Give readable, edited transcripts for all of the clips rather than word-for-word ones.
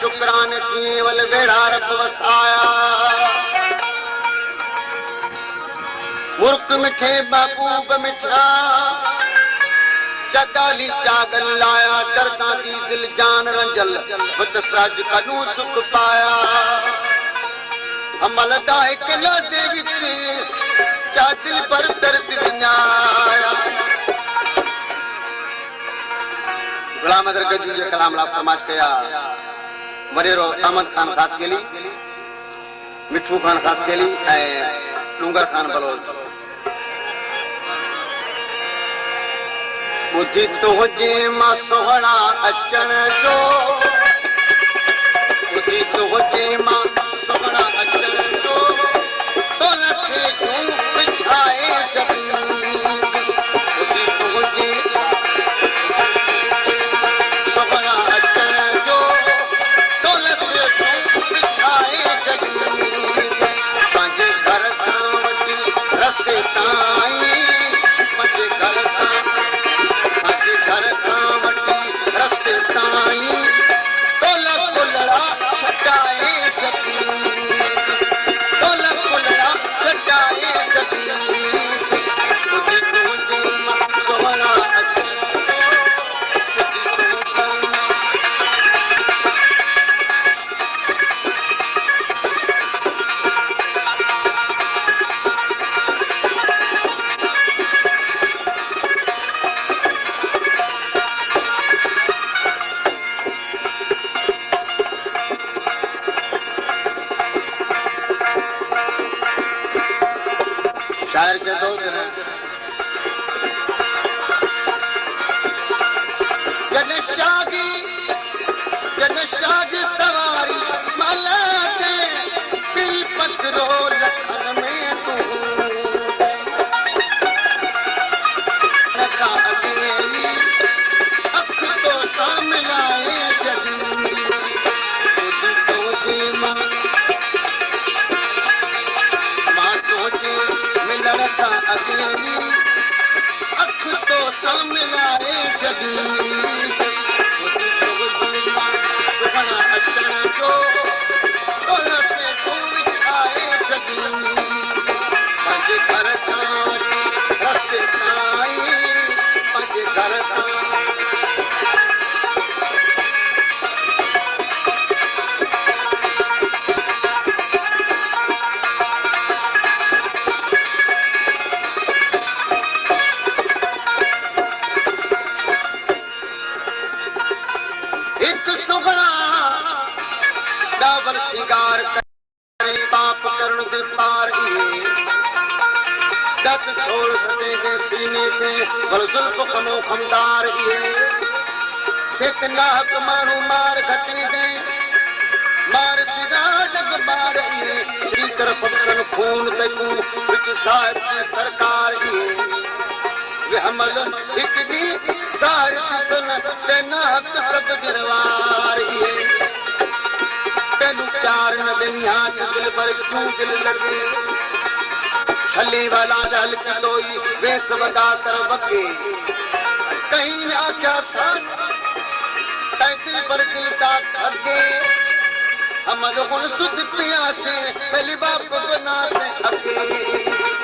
शुक्रान थी वल बेड़ा रब वसाया मुर्क मिठे महबूब मिठा जगाली चागल लाया दर्दा दी दिल जान रंजल वत सज कनू सुख पाया अमल दा एक लज़े विच क्या दिल पर दर्द विञाया गुलाम अदर गजू जे कलाम ला फरमाइश कया वडेरो अहमद खान खास केली मिठू खान खास केली ए डूंगर खान बलोच बुद्धि तुझे मां सोहणा अचण जो बुद्धि तुझे मां सोहणा अचण जो तुलसी तूं बिछाए जमीन बुद्धि तुझे सोहणा अचण जो तुलसी तूं बिछाए जमीन पंहिंजे घर खां वठी रस्ते ताईं पंहिंजे घर खां वठी रस्ते ताईं तोल कुलड़ा छटाए जमीन तोल कुलड़ा छटाए जमीन तुझी तुझी मां सोहणा शायर के दो जन शादी सवारी माला के दिल पत्रो लखन में तू लखा अकेली अख तो सामलाए जगी तुझी तुझी मां तुझे मिलन का अकेली अख तो सामलाए जगी सुखना अचण जो तुलसी तूं बिछाए जगी पंहिंजे घर खां रस्ते ताईं पंहिंजे घर खां सिंगार करे पाप करण दे पार दत छोड़ सके के सीने पे बल जुल्फ खमो खमदार सितना हक मानू मार घटी दे मार सिगार जग मार श्री तरफ सन खून ते को विच साहिब की सरकार वे हमल एक दी साहिब सन ते ना हक सब गिरवार प्यार न दुनिया दिल पर क्यों दिल लगे छली वाला चल खलोई वेस वदा कर वगे कहीं आख्या सांस दिल पर दिल का ठगे हम लोगों सुध पिया से पहली बाप बना से अगे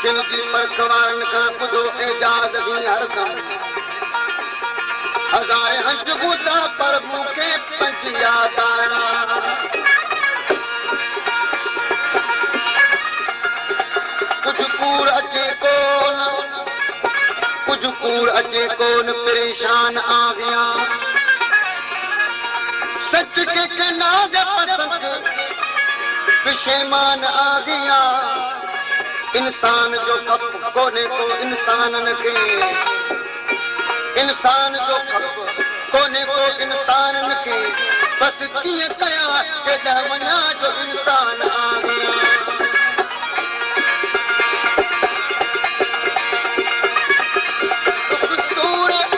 पखिन जी परखवारन खां ॿुधो एजाद दी हरदम हज़ारे हंज ॿुधा पर मूंखे पंहिंजी याद आया कुझु कूड़ अचे कोन परेशान आ गया सच के कनाज पसंद पेशेमान आ गया इंसान जो खप कोने को इंसानन के इंसान जो खप कोने को इंसानन के बस किए कया के दमना जो इंसान आ गया सूरत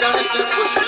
ॾिसण जी ख़ुशी